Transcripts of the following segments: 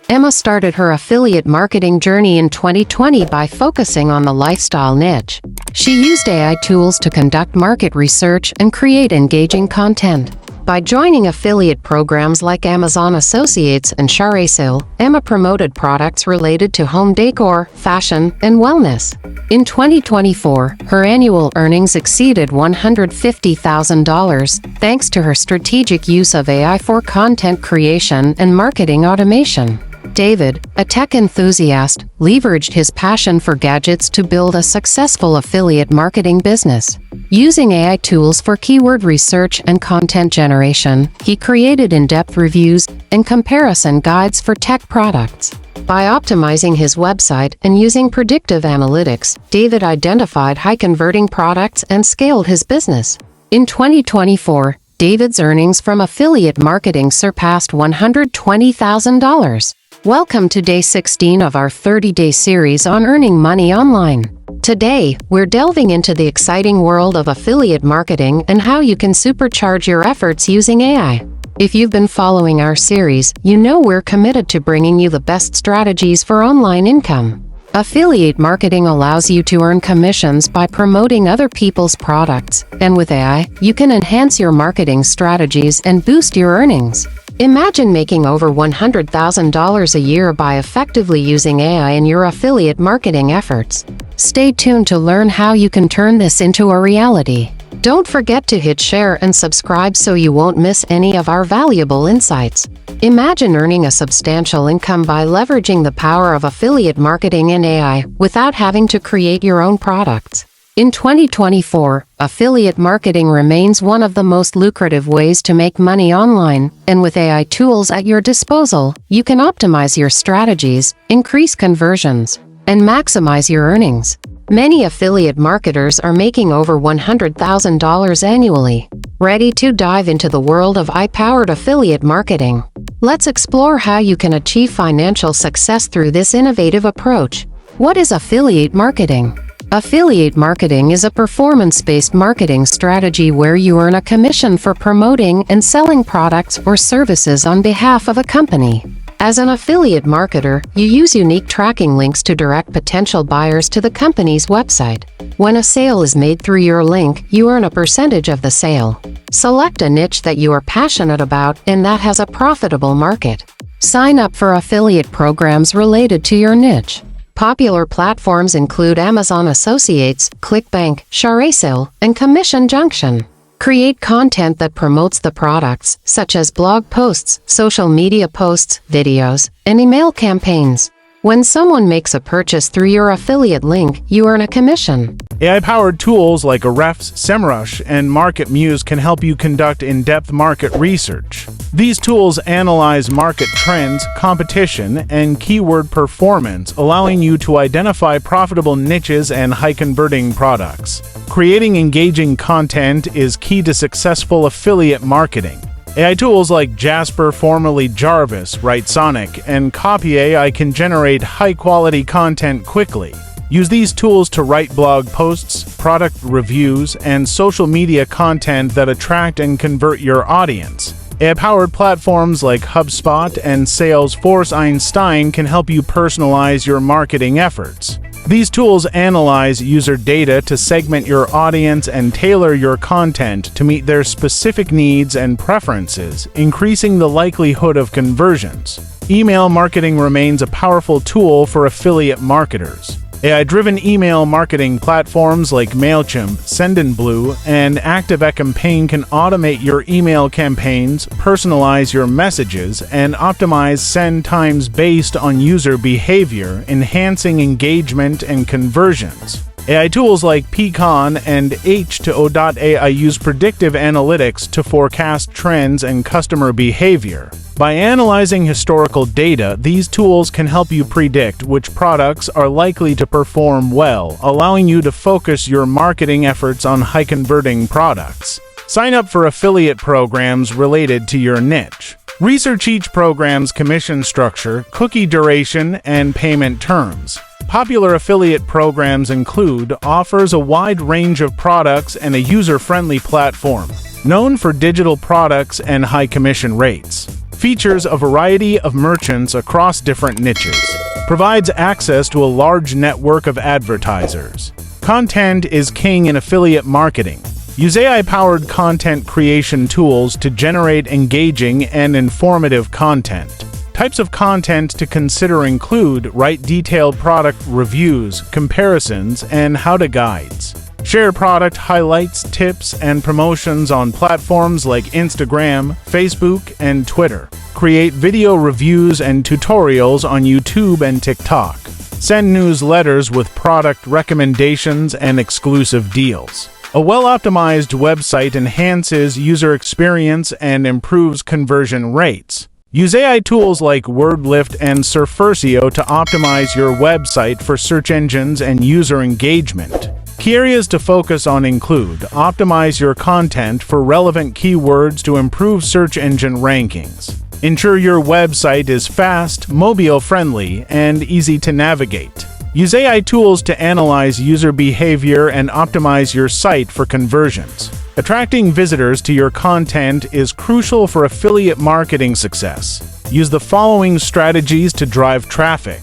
Emma started her affiliate marketing journey in 2020 by focusing on the lifestyle niche. She used AI tools to conduct market research and create engaging content. By joining affiliate programs like Amazon Associates and Sale, Emma promoted products related to home decor, fashion, and wellness. In 2024, her annual earnings exceeded $150,000 thanks to her strategic use of AI for content creation and marketing automation. David, a tech enthusiast, leveraged his passion for gadgets to build a successful affiliate marketing business. Using AI tools for keyword research and content generation, he created in-depth reviews and comparison guides for tech products. By optimizing his website and using predictive analytics, David identified high-converting products and scaled his business. In 2024, David's earnings from affiliate marketing surpassed $120,000. Welcome to Day 16 of our 30-day series on earning money online. Today, we're delving into the exciting world of affiliate marketing and how you can supercharge your efforts using AI. If you've been following our series, you know we're committed to bringing you the best strategies for online income. Affiliate marketing allows you to earn commissions by promoting other people's products, and with AI, you can enhance your marketing strategies and boost your earnings. Imagine making over $100,000 a year by effectively using AI in your affiliate marketing efforts. Stay tuned to learn how you can turn this into a reality. Don't forget to hit share and subscribe so you won't miss any of our valuable insights. Imagine earning a substantial income by leveraging the power of affiliate marketing and AI without having to create your own products. In 2024, affiliate marketing remains one of the most lucrative ways to make money online, and with AI tools at your disposal, you can optimize your strategies, increase conversions, and maximize your earnings. Many affiliate marketers are making over $100,000 annually. Ready to dive into the world of AI-powered affiliate marketing? Let's explore how you can achieve financial success through this innovative approach. What is affiliate marketing? Affiliate marketing is a performance-based marketing strategy where you earn a commission for promoting and selling products or services on behalf of a company. As an affiliate marketer, you use unique tracking links to direct potential buyers to the company's website. When a sale is made through your link, you earn a percentage of the sale. Select a niche that you are passionate about and that has a profitable market. Sign up for affiliate programs related to your niche. Popular platforms include Amazon Associates, ClickBank, Sale, and Commission Junction. Create content that promotes the products, such as blog posts, social media posts, videos, and email campaigns. When someone makes a purchase through your affiliate link, you earn a commission. AI-powered tools like Ahrefs, SEMrush, and MarketMuse can help you conduct in-depth market research. These tools analyze market trends, competition, and keyword performance, allowing you to identify profitable niches and high-converting products. Creating engaging content is key to successful affiliate marketing. AI tools like Jasper, formerly Jarvis, WriteSonic, and Copy AI can generate high-quality content quickly. Use these tools to write blog posts, product reviews, and social media content that attract and convert your audience. AI-powered platforms like HubSpot and Salesforce Einstein can help you personalize your marketing efforts. These tools analyze user data to segment your audience and tailor your content to meet their specific needs and preferences, increasing the likelihood of conversions. Email marketing remains a powerful tool for affiliate marketers. AI-driven email marketing platforms like MailChimp, Sendinblue, and ActiveCampaign can automate your email campaigns, personalize your messages, and optimize send times based on user behavior, enhancing engagement and conversions. AI tools like Pecan and H2O.ai use predictive analytics to forecast trends and customer behavior. By analyzing historical data, these tools can help you predict which products are likely to perform well, allowing you to focus your marketing efforts on high-converting products. Sign up for affiliate programs related to your niche. Research each program's commission structure, cookie duration, and payment terms. Popular affiliate programs include offers a wide range of products and a user-friendly platform, known for digital products and high commission rates. features a variety of merchants across different niches, provides access to a large network of advertisers. Content is king in affiliate marketing. Use AI-powered content creation tools to generate engaging and informative content. Types of content to consider include write detailed product reviews, comparisons, and how-to guides. Share product highlights, tips, and promotions on platforms like Instagram, Facebook, and Twitter. Create video reviews and tutorials on YouTube and TikTok. Send newsletters with product recommendations and exclusive deals. A well-optimized website enhances user experience and improves conversion rates. Use AI tools like WordLift and Surfersio to optimize your website for search engines and user engagement. Key areas to focus on include optimize your content for relevant keywords to improve search engine rankings. Ensure your website is fast, mobile-friendly, and easy to navigate. Use AI tools to analyze user behavior and optimize your site for conversions. Attracting visitors to your content is crucial for affiliate marketing success. Use the following strategies to drive traffic.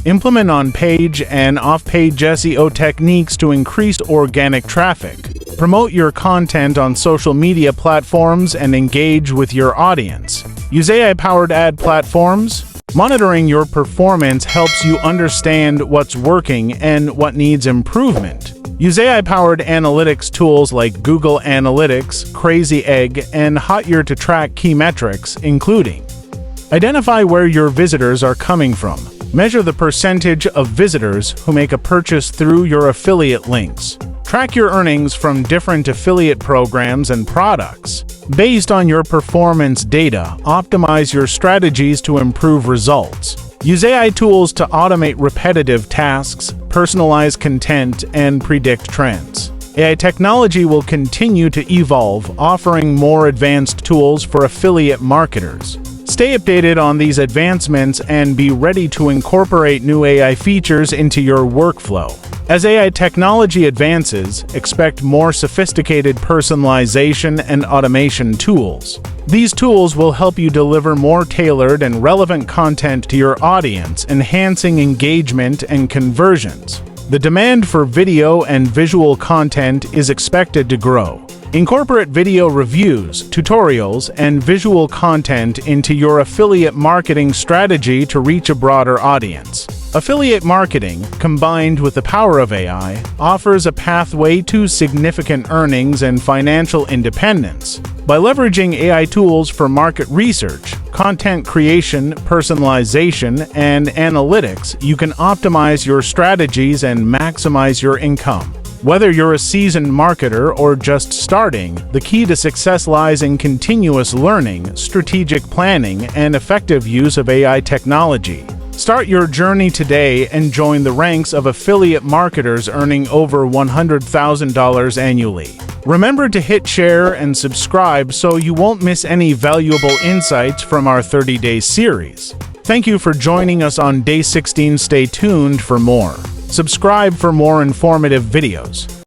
Implement on-page and off-page SEO techniques to increase organic traffic. Promote your content on social media platforms and engage with your audience. Use AI-powered ad platforms. Monitoring your performance helps you understand what's working and what needs improvement. Use AI-powered analytics tools like Google Analytics, Crazy Egg, and Hotjar to track key metrics, including identify where your visitors are coming from. Measure the percentage of visitors who make a purchase through your affiliate links. Track your earnings from different affiliate programs and products. Based on your performance data, optimize your strategies to improve results. Use AI tools to automate repetitive tasks, personalize content, and predict trends. AI technology will continue to evolve, offering more advanced tools for affiliate marketers. Stay updated on these advancements and be ready to incorporate new AI features into your workflow. As AI technology advances, expect more sophisticated personalization and automation tools. These tools will help you deliver more tailored and relevant content to your audience, enhancing engagement and conversions. The demand for video and visual content is expected to grow. Incorporate video reviews, tutorials, and visual content into your affiliate marketing strategy to reach a broader audience. Affiliate marketing, combined with the power of AI, offers a pathway to significant earnings and financial independence. By leveraging AI tools for market research, content creation, personalization, and analytics, you can optimize your strategies and maximize your income. Whether you're a seasoned marketer or just starting, the key to success lies in continuous learning, strategic planning, and effective use of AI technology. Start your journey today and join the ranks of affiliate marketers earning over $100,000 annually. Remember to hit share and subscribe so you won't miss any valuable insights from our 30-day series. Thank you for joining us on day 16. Stay tuned for more. Subscribe for more informative videos.